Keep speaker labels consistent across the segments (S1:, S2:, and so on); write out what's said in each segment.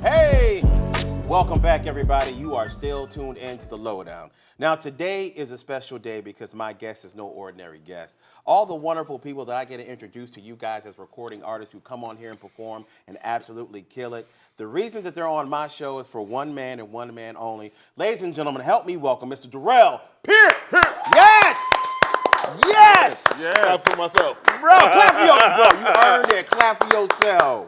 S1: Hey, welcome back, everybody. You are still tuned in to the Lowdown. Now, today is a special day because my guest is no ordinary guest. All the wonderful people that I get to introduce to you guys as recording artists who come on here and perform and absolutely kill it. The reason that they're on my show is for one man and one man only. Ladies and gentlemen, help me welcome Mr. Durell Peart. Yes! Yes!
S2: Yeah, clap for myself.
S1: Bro, clap for yourself, bro. You earned it. Clap for yourself.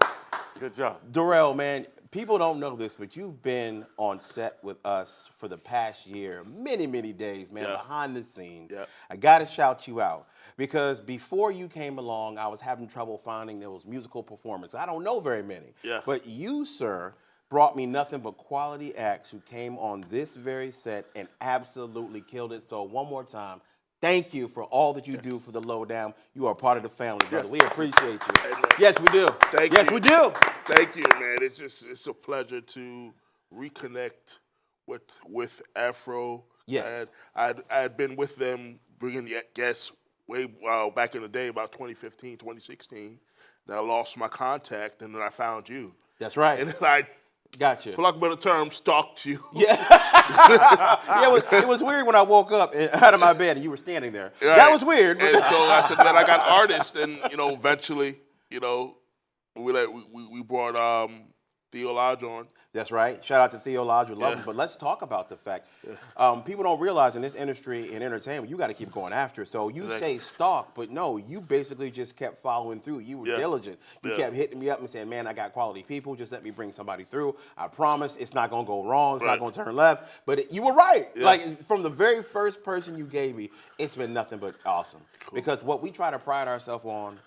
S2: Good job.
S1: Durell, man, people don't know this, but you've been on set with us for the past year, many, many days, man, behind the scenes.
S2: Yeah.
S1: I got to shout you out because before you came along, I was having trouble finding those musical performances. I don't know very many.
S2: Yeah.
S1: But you, sir, brought me nothing but quality acts who came on this very set and absolutely killed it. So one more time, thank you for all that you do for the Lowdown. You are part of the family, brother.
S2: Yes.
S1: We appreciate you.
S2: Hey, man.
S1: Yes, we do.
S2: Thank
S1: yes,
S2: you.
S1: we do.
S2: Thank you, man. It's a pleasure to reconnect with Afro.
S1: Yes.
S2: I had been with them bringing the guests way back in the day, about 2015, 2016. Then I lost my contact, and then I found you.
S1: That's right.
S2: And then I,
S1: Gotcha.
S2: for lack of a better term, stalked you.
S1: Yeah. Yeah, it was weird when I woke up out of my bed and you were standing there.
S2: Right.
S1: That was weird.
S2: And so I said, then I got artists, and eventually, we brought Theo Lodge on.
S1: That's right. Shout out to Theo Lodge. We love him. But let's talk about the fact people don't realize in this industry in entertainment, you got to keep going after it. So you say stalk, but no, you basically just kept following through. You were diligent. You kept hitting me up and saying, man, I got quality people. Just let me bring somebody through. I promise it's not going to go wrong. It's not going to turn left. But you were right.
S2: Yeah.
S1: Like from the very first person you gave me, it's been nothing but awesome. Cool. Because what we try to pride ourselves on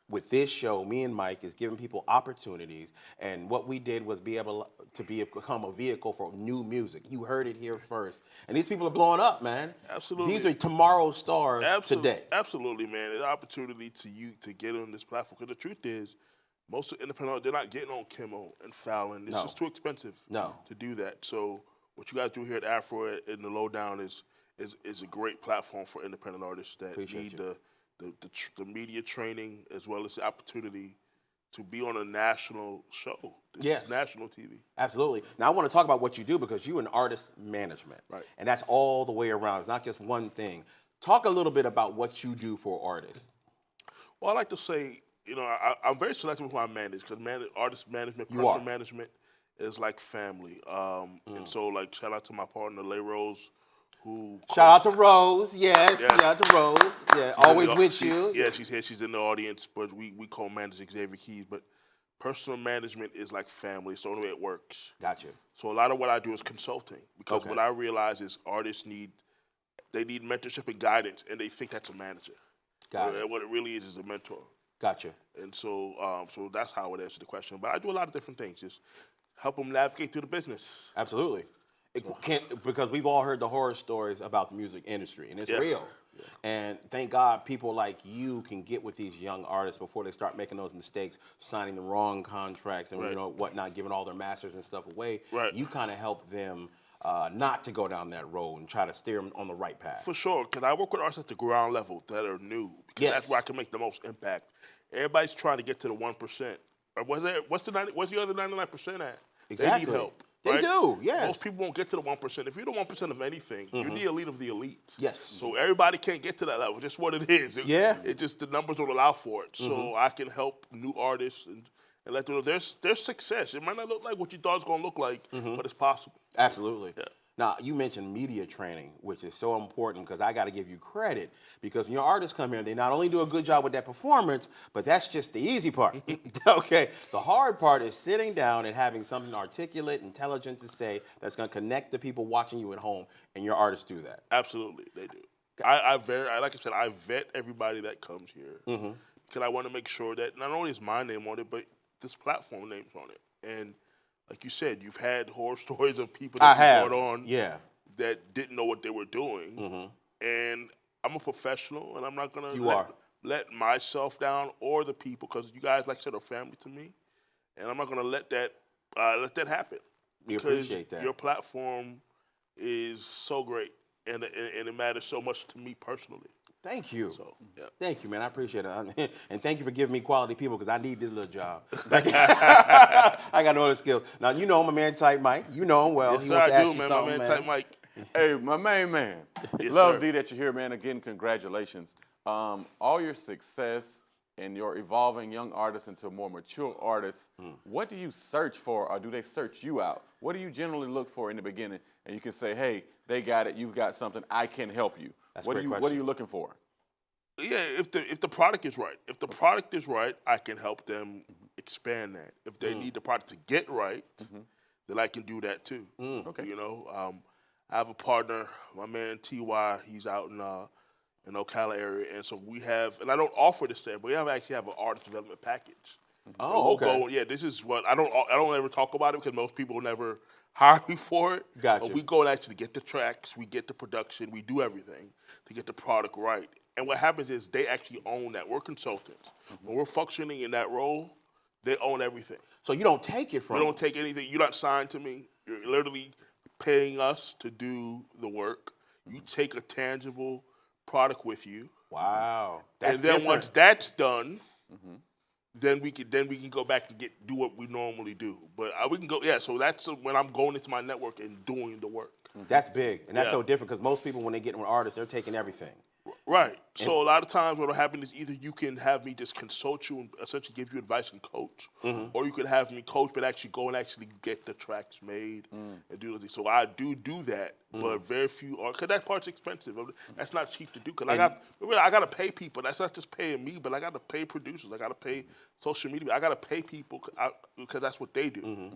S1: with this show, me and Mike, is giving people opportunities, and what we did was be able to become a vehicle for new music. You heard it here first, and these people are blowing up, man.
S2: Absolutely.
S1: These are tomorrow's stars today.
S2: Absolutely, man. It's an opportunity to get on this platform. Because the truth is, most of independent, they're not getting on Kimmel and Fallon. It's just too expensive to do that. So what you guys do here at Afro in the Lowdown is a great platform for independent artists that need the media training as well as the opportunity to be on a national show. It's national TV.
S1: Absolutely. Now I want to talk about what you do because you're in artist management.
S2: Right.
S1: And that's all the way around. It's not just one thing. Talk a little bit about what you do for artists.
S2: Well, I like to say, I'm very selective with who I manage because artist management, personal management is like family. And so, like, shout out to my partner, Lay Rose,
S1: shout out to Rose, yes. Shout out to Rose, always with you.
S2: Yeah, she's here. She's in the audience, but we co-manage Xavier Keys. But personal management is like family. It's the only way it works.
S1: Gotcha.
S2: So a lot of what I do is consulting because what I realize is artists need mentorship and guidance, and they think that's a manager. Got it. What it really is a mentor.
S1: Gotcha.
S2: And so, so that's how I would answer the question. But I do a lot of different things. Just help them navigate through the business.
S1: Absolutely. Because we've all heard the horror stories about the music industry, and it's real. Yeah. And thank God people like you can get with these young artists before they start making those mistakes, signing the wrong contracts and whatnot, giving all their masters and stuff away.
S2: Right.
S1: You kind of help them not to go down that road and try to steer them on the right path.
S2: For sure, because I work with artists at the ground level that are new. Because that's where I can make the most impact. Everybody's trying to get to the 1%. Or what's the other 99% at?
S1: Exactly.
S2: They need help.
S1: They do, yes.
S2: Most people won't get to the 1%. If you're the 1% of anything, you're the elite of the elite.
S1: Yes.
S2: So everybody can't get to that level. Just what it is. It just the numbers don't allow for it. So I can help new artists and let them know there's success. It might not look like what you thought it was going to look like, but it's possible.
S1: Absolutely.
S2: Yeah.
S1: Now, you mentioned media training, which is so important because I got to give you credit because when your artists come here, they not only do a good job with that performance, but that's just the easy part. Okay. The hard part is sitting down and having something articulate, intelligent to say that's going to connect the people watching you at home, and your artists do that.
S2: Absolutely, they do. Like I said, I vet everybody that comes here because I want to make sure that not only is my name on it, but this platform name's on it. And like you said, you've had horror stories of people that you brought on that didn't know what they were doing. And I'm a professional, and I'm not going to let myself down or the people, because you guys, like I said, are family to me. And I'm not going to let that happen.
S1: We appreciate that.
S2: Your platform is so great, and it matters so much to me personally.
S1: Thank you.
S2: So, yeah.
S1: Thank you, man. I appreciate it. And thank you for giving me quality people because I need this little job. I got no other skills. Now, you know my man Type Mike. You know him well.
S2: Yes,
S1: He
S2: sir,
S1: wants to
S2: I
S1: ask
S2: do,
S1: you
S2: man.
S1: something,
S2: My man, Type Mike.
S3: Hey, my main man.
S2: Yes,
S3: Love
S2: sir.
S3: D that you're here, man. Again, congratulations. All your success and your evolving young artists into more mature artists, what do you search for, or do they search you out? What do you generally look for in the beginning? And you can say, hey, they got it, you've got something, I can help you.
S1: That's a
S3: What
S1: great
S3: are
S1: question.
S3: you looking for?
S2: Yeah, if the product is right. If the product is right, I can help them expand that. If they need the product to get right, then I can do that too.
S3: Okay.
S2: You know, I have a partner, my man Ty. He's out in Ocala area, and so we have, and I don't offer this there, but we actually have an artist development package.
S1: Oh, okay.
S2: Yeah, this is what I don't ever talk about it because most people never hire me for it.
S1: Gotcha.
S2: But we go and actually get the tracks, we get the production, we do everything to get the product right. And what happens is they actually own that. We're consultants. When we're functioning in that role, they own everything.
S1: So you don't take it from
S2: We
S1: them.
S2: don't take anything. You're not signed to me. You're literally paying us to do the work. You take a tangible product with you.
S1: Wow. That's
S2: And then
S1: different.
S2: once that's done, then we can go back and do what we normally do. But we can go, yeah. So that's when I'm going into my network and doing the work.
S1: That's big. And that's
S2: Yeah.
S1: so different because most people, when they get with artists, they're taking everything.
S2: Right. So a lot of times what will happen is either you can have me just consult you and essentially give you advice and coach, or you can have me coach but actually go and actually get the tracks made and do things. So I do that, but very few are, because that part's expensive. That's not cheap to do. Because I got to pay people. That's not just paying me, but I got to pay producers. I got to pay social media. I got to pay people because that's what they do.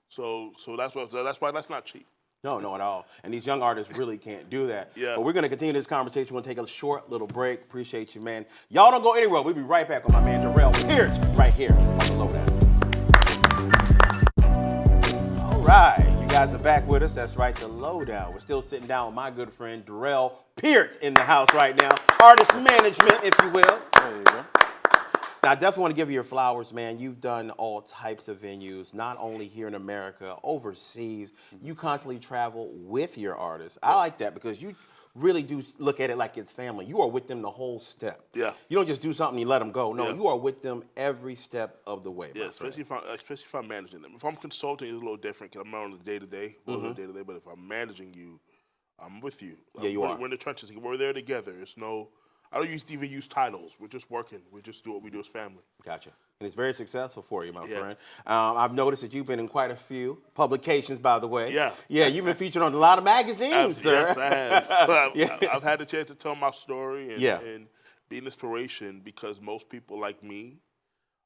S2: So that's why that's not cheap.
S1: No, not at all. And these young artists really can't do that.
S2: Yeah.
S1: But we're going to continue this conversation. We'll take a short little break. Appreciate you, man. Y'all don't go anywhere. We'll be right back with my man Durell Peart right here on the Lowdown. All right. You guys are back with us. That's right, the Lowdown. We're still sitting down with my good friend Durell Peart in the house right now. Artist management, if you will.
S3: There you go.
S1: Now, I definitely want to give you your flowers, man. You've done all types of venues, not only here in America, overseas. You constantly travel with your artists. I like that because you really do look at it like it's family. You are with them the whole step.
S2: Yeah.
S1: You don't just do something and you let them go. No,
S2: Yeah.
S1: you are with them every step of the way.
S2: Yeah,
S1: my friend.
S2: especially if I'm managing them. If I'm consulting, it's a little different because I'm on the day-to-day, but if I'm managing you, I'm with you.
S1: Yeah, you are.
S2: We're in the trenches. We're there together. I don't even use titles. We're just working. We just do what we do as family.
S1: Gotcha. And it's very successful for you, my
S2: Yeah.
S1: friend. I've noticed that you've been in quite a few publications, by the way.
S2: Yeah.
S1: Yeah, you've been featured on a lot of magazines, sir.
S2: Yes, I have.
S1: Yeah.
S2: I've had the chance to tell my story and,
S1: Yeah.
S2: and be an inspiration because most people like me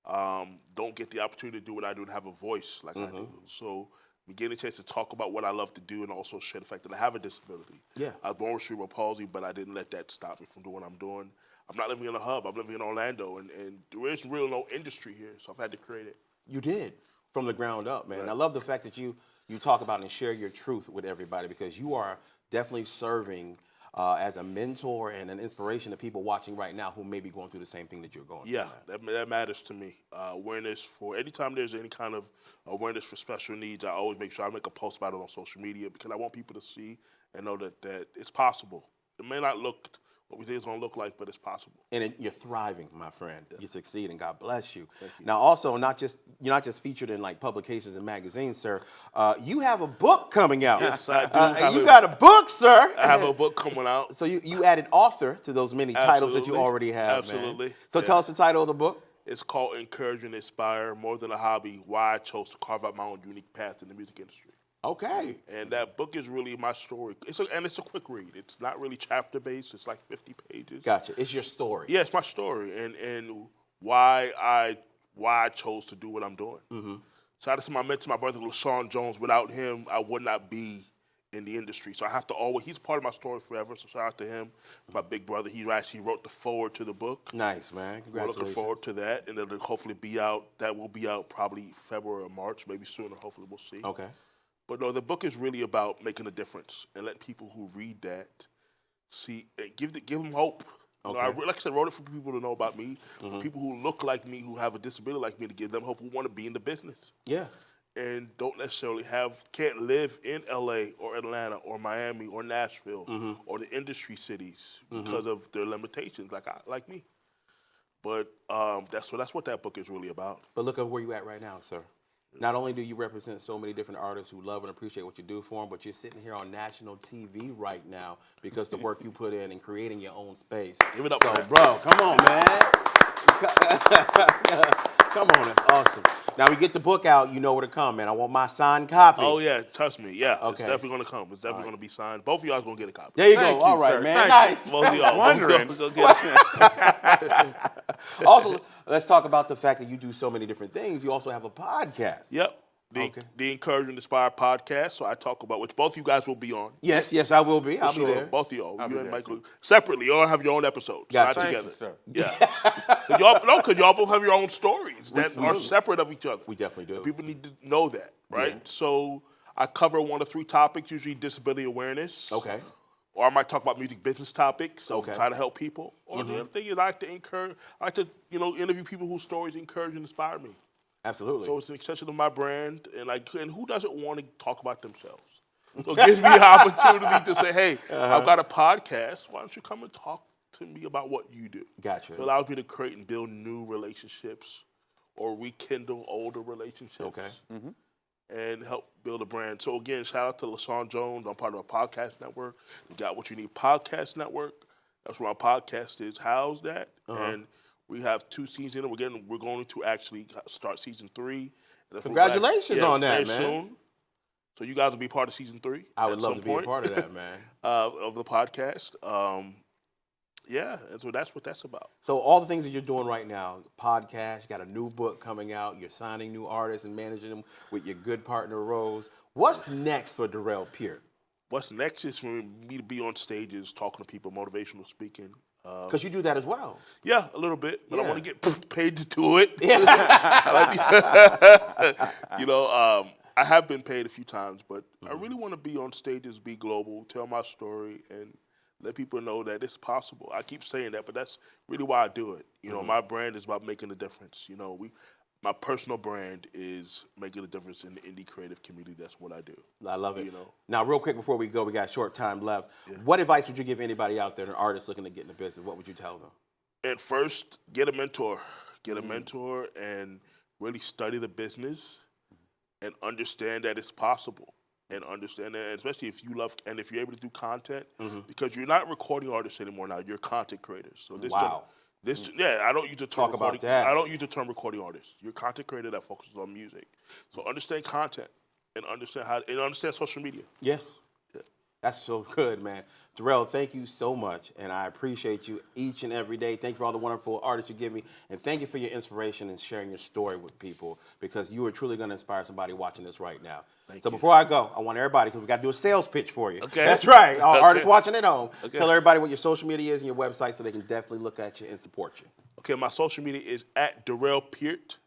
S2: don't get the opportunity to do what I do and have a voice like I do. So me getting a chance to talk about what I love to do and also share the fact that I have a disability.
S1: Yeah.
S2: I was born with cerebral palsy, but I didn't let that stop me from doing what I'm doing. I'm not living in a hub. I'm living in Orlando, and there is really no industry here, so I've had to create it.
S1: You did from the ground up, man.
S2: Right.
S1: I love the fact that you talk about and share your truth with everybody because you are definitely serving as a mentor and an inspiration to people watching right now who may be going through the same thing that you're going
S2: Yeah,
S1: through.
S2: that matters to me. Awareness for anytime there's any kind of awareness for special needs, I always make sure I make a post about it on social media because I want people to see and know that it's possible. It may not look what we think it's going to look like, but it's possible.
S1: And you're thriving, my friend. You're succeeding. God bless you.
S2: Thank you.
S1: Now, also, you're not just featured in like publications and magazines, sir. You have a book coming out.
S2: Yes, I do.
S1: You got a book, sir.
S2: I have a book coming out.
S1: So you added author to those many titles that you
S2: Absolutely.
S1: already have,
S2: Absolutely.
S1: man. So
S2: Yeah.
S1: tell us the title of the book.
S2: It's called Encourage and Inspire, More Than a Hobby, Why I Chose to Carve Out My Own Unique Path in the Music Industry.
S1: Okay.
S2: And that book is really my story. It's a quick read. It's not really chapter-based. It's like 50 pages.
S1: Gotcha. It's your story.
S2: Yeah, it's my story and why I chose to do what I'm doing. Shout out to my mentor, my brother LaShawn Jones. Without him, I would not be in the industry. So I have to he's part of my story forever. So shout out to him, my big brother. He actually wrote the foreword to the book.
S1: Nice, man.
S2: We're
S1: Congratulations.
S2: looking forward to that, and it'll hopefully be out. That will be out probably February or March, maybe sooner. Hopefully, we'll see.
S1: Okay.
S2: But no, the book is really about making a difference and let people who read that see, give them hope. You know,
S1: Okay.
S2: like I said, wrote it for people to know about me, for people who look like me, who have a disability like me, to give them hope, who want to be in the business.
S1: Yeah.
S2: and don't necessarily can't live in LA or Atlanta or Miami or Nashville or the industry cities because of their limitations, like me. But that's what that book is really about.
S1: But look at where you at right now, sir. Not only do you represent so many different artists who love and appreciate what you do for them, but you're sitting here on national TV right now because the work you put in creating your own space.
S2: Give it up,
S1: so,
S2: man.
S1: bro, come on, man. Come on, that's awesome. Now we get the book out, you know where to come, man. I want my signed copy.
S2: Oh yeah, trust me. Yeah,
S1: Okay.
S2: it's definitely gonna come. It's definitely gonna be signed. Both of y'all's gonna get a copy.
S1: There you
S3: Thank
S1: go. All
S3: you,
S1: right,
S3: sir.
S1: man.
S3: Thank
S1: Nice.
S2: Both of y'all.
S3: Wondering.
S2: Both of y'all gonna get it.
S1: Also, let's talk about the fact that you do so many different things. You also have a podcast.
S2: Yep. The Encourage and Inspire podcast. So I talk about, which both of you guys will be on.
S1: Yes, I will be. I'll be
S2: Sure,
S1: there.
S2: both of y'all.
S3: I'll
S2: You
S3: be
S2: and
S3: there,
S2: Michael separately. You all have your own episodes,
S1: Gotcha.
S2: not
S3: Thank
S2: together.
S3: you, sir.
S2: Yeah. Because y'all both have your own stories that are separate of each other.
S1: We definitely do.
S2: People need to know that, right?
S1: Yeah.
S2: So I cover 1 or 3 topics, usually disability awareness.
S1: Okay.
S2: Or I might talk about music business topics, so
S1: Okay.
S2: try to help people. Or the other thing is I like to interview people whose stories encourage and inspire me.
S1: Absolutely.
S2: So it's an extension of my brand, and who doesn't want to talk about themselves? So it gives me the opportunity to say, hey, I've got a podcast. Why don't you come and talk to me about what you do?
S1: Gotcha.
S2: It allows me to create and build new relationships or rekindle older relationships.
S1: Okay.
S2: And help build a brand. So again, shout out to LaShawn Jones. I'm part of a podcast network. We got What You Need Podcast Network. That's where our podcast is housed at. And we have 2 seasons in it. We're going to actually start season 3. And
S1: Congratulations on that,
S2: very
S1: man.
S2: Soon. So you guys will be part of season 3.
S1: I would
S2: at
S1: love
S2: some
S1: to be a
S2: point,
S1: part of that, man.
S2: of the podcast. Yeah, and so that's what that's about.
S1: So all the things that you're doing right now, podcast, you got a new book coming out, you're signing new artists and managing them with your good partner, Rose. What's next for Durell Peart?
S2: What's next is for me to be on stages, talking to people, motivational speaking.
S1: Because you do that as well.
S2: Yeah, a little bit, but I
S1: Yeah.
S2: want to get paid to do it. I have been paid a few times, but I really want to be on stages, be global, tell my story, and let people know that it's possible. I keep saying that, but that's really why I do it. My brand is about making a difference. My personal brand is making a difference in the indie creative community. That's what I do.
S1: I love it. Now, real quick before we go, we got short time left. What advice would you give anybody out there, an artist looking to get in the business? What would you tell them?
S2: At first, get a mentor. Get a mentor and really study the business and understand that it's possible. And understand that, especially if you love, and if you're able to do content, because you're not recording artists anymore now, you're content creators. So
S1: Wow.
S2: I don't use the term
S1: Talk about
S2: recording.
S1: that.
S2: I don't use the term recording artist. You're a content creator that focuses on music. So understand content and understand social media.
S1: Yes.
S2: Yeah.
S1: That's so good, man. Durell, thank you so much, and I appreciate you each and every day. Thank you for all the wonderful artists you give me, and thank you for your inspiration and sharing your story with people, because you are truly going to inspire somebody watching this right now.
S2: Thank
S1: so
S2: you.
S1: before I go, I want everybody, because we got to do a sales pitch for you.
S2: Okay.
S1: That's right. All
S2: Okay.
S1: artists watching at home,
S2: Okay.
S1: tell everybody what your social media is and your website so they can definitely look at you and support you.
S2: Okay, my social media is at Durell Peart.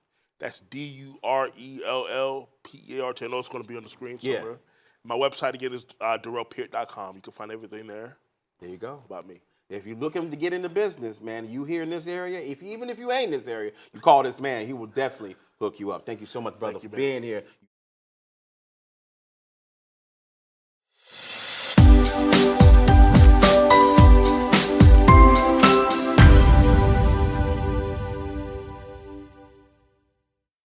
S2: That's DURELLPEART. I know it's going to be on the screen somewhere.
S1: Yeah.
S2: My website again is DurellPeart.com. You can find everything there
S1: There you go.
S2: about me.
S1: If you're looking to get into business, man, you here in this area, even if you ain't in this area, you call this man, he will definitely hook you up. Thank you so much, brother,
S2: you,
S1: for
S2: man.
S1: being here.